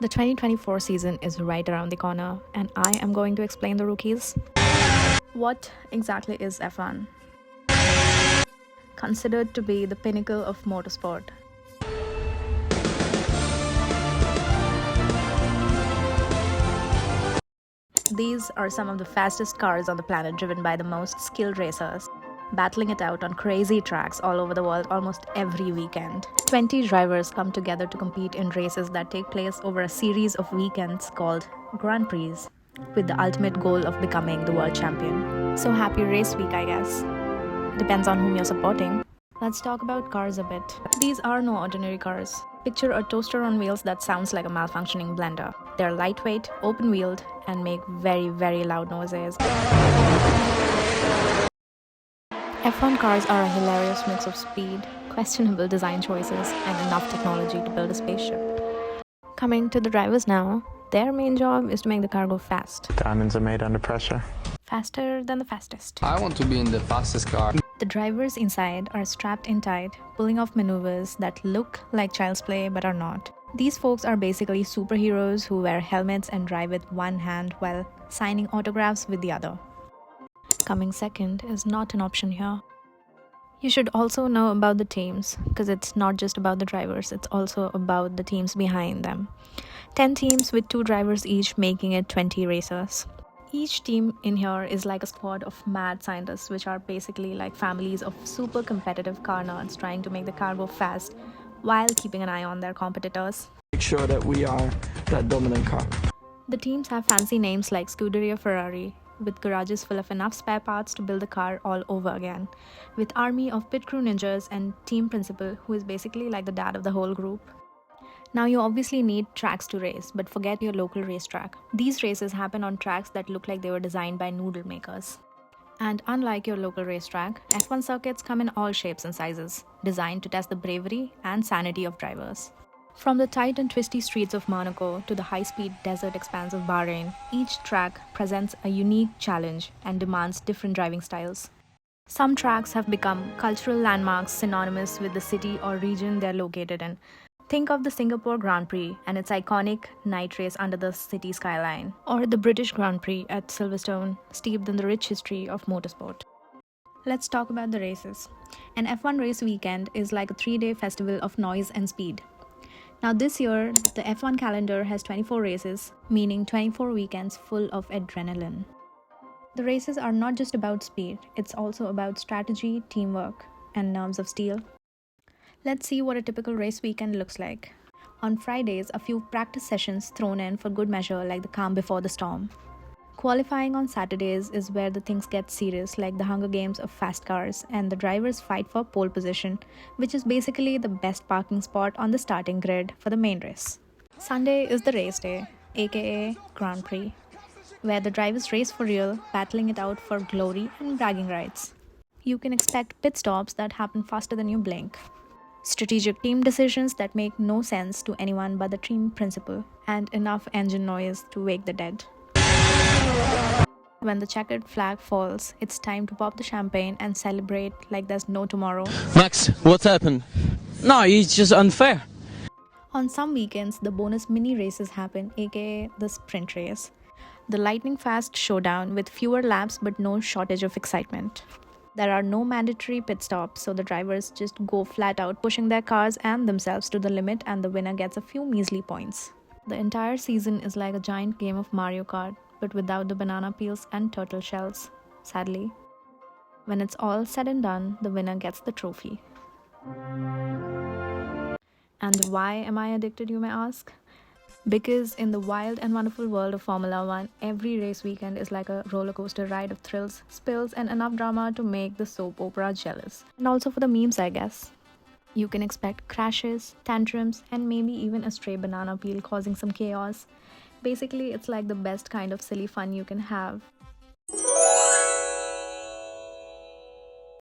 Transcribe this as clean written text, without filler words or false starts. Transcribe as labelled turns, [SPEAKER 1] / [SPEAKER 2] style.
[SPEAKER 1] The 2024 season is right around the corner, and I am going to explain the rookies. What exactly is F1? Considered to be the pinnacle of motorsport. These are some of the fastest cars on the planet, driven by the most skilled racers, battling it out on crazy tracks all over the world almost every weekend. 20 drivers come together to compete in races that take place over a series of weekends called grandprix, with the ultimate goal of becoming the world champion. So happy race week, I guess. Depends on whom you're supporting. Let's talk about cars a bit. These are no ordinary cars. Picture a toaster on wheels that sounds like a malfunctioning blender. They're lightweight, open-wheeled, and make very, very loud noises. F1 cars are a hilarious mix of speed, questionable design choices, and enough technology to build a spaceship. Coming to the drivers now, their main job is to make the car go fast.
[SPEAKER 2] Diamonds are made under pressure.
[SPEAKER 1] Faster than the fastest.
[SPEAKER 3] I want to be in the fastest car.
[SPEAKER 1] The drivers inside are strapped in tight, pulling off maneuvers that look like child's play but are not. These folks are basically superheroes who wear helmets and drive with one hand while signing autographs with the other. Coming second is not an option here. You should also know about the teams, because it's not just about the drivers, it's also about the teams behind them. 10 teams with 2 drivers each, making it 20 racers. Each team in here is like a squad of mad scientists, which are basically like families of super competitive car nerds trying to make the car go fast while keeping an eye on their competitors.
[SPEAKER 4] Make sure that we are that dominant car.
[SPEAKER 1] The teams have fancy names like Scuderia Ferrari, with garages full of enough spare parts to build the car all over again, with army of pit crew ninjas and team principal, who is basically like the dad of the whole group. Now you obviously need tracks to race, but forget your local racetrack. These races happen on tracks that look like they were designed by noodle makers. And unlike your local racetrack, F1 circuits come in all shapes and sizes, designed to test the bravery and sanity of drivers. From the tight and twisty streets of Monaco to the high-speed desert expanse of Bahrain, each track presents a unique challenge and demands different driving styles. Some tracks have become cultural landmarks synonymous with the city or region they're located in. Think of the Singapore Grand Prix and its iconic night race under the city skyline, or the British Grand Prix at Silverstone, steeped in the rich history of motorsport. Let's talk about the races. An F1 race weekend is like a 3-day festival of noise and speed. Now this year, the F1 calendar has 24 races, meaning 24 weekends full of adrenaline. The races are not just about speed, it's also about strategy, teamwork, and nerves of steel. Let's see what a typical race weekend looks like. On Fridays, a few practice sessions thrown in for good measure, like the calm before the storm. Qualifying on Saturdays is where the things get serious, like the Hunger Games of fast cars, and the drivers fight for pole position, which is basically the best parking spot on the starting grid for the main race. Sunday is the race day, aka Grand Prix, where the drivers race for real, battling it out for glory and bragging rights. You can expect pit stops that happen faster than you blink. Strategic team decisions that make no sense to anyone but the team principal, and enough engine noise to wake the dead. When the checkered flag falls, it's time to pop the champagne and celebrate like there's no tomorrow.
[SPEAKER 4] Max, what happened? No, it's just unfair.
[SPEAKER 1] On some weekends, the bonus mini races happen, aka the sprint race. The lightning fast showdown with fewer laps but no shortage of excitement. There are no mandatory pit stops, so the drivers just go flat out, pushing their cars and themselves to the limit, and the winner gets a few measly points. The entire season is like a giant game of Mario Kart, but without the banana peels and turtle shells, sadly. When it's all said and done, the winner gets the trophy. And why am I addicted, you may ask? Because in the wild and wonderful world of Formula 1, every race weekend is like a roller coaster ride of thrills, spills, and enough drama to make the soap opera jealous. And also for the memes, I guess. You can expect crashes, tantrums, and maybe even a stray banana peel causing some chaos. Basically, it's like the best kind of silly fun you can have.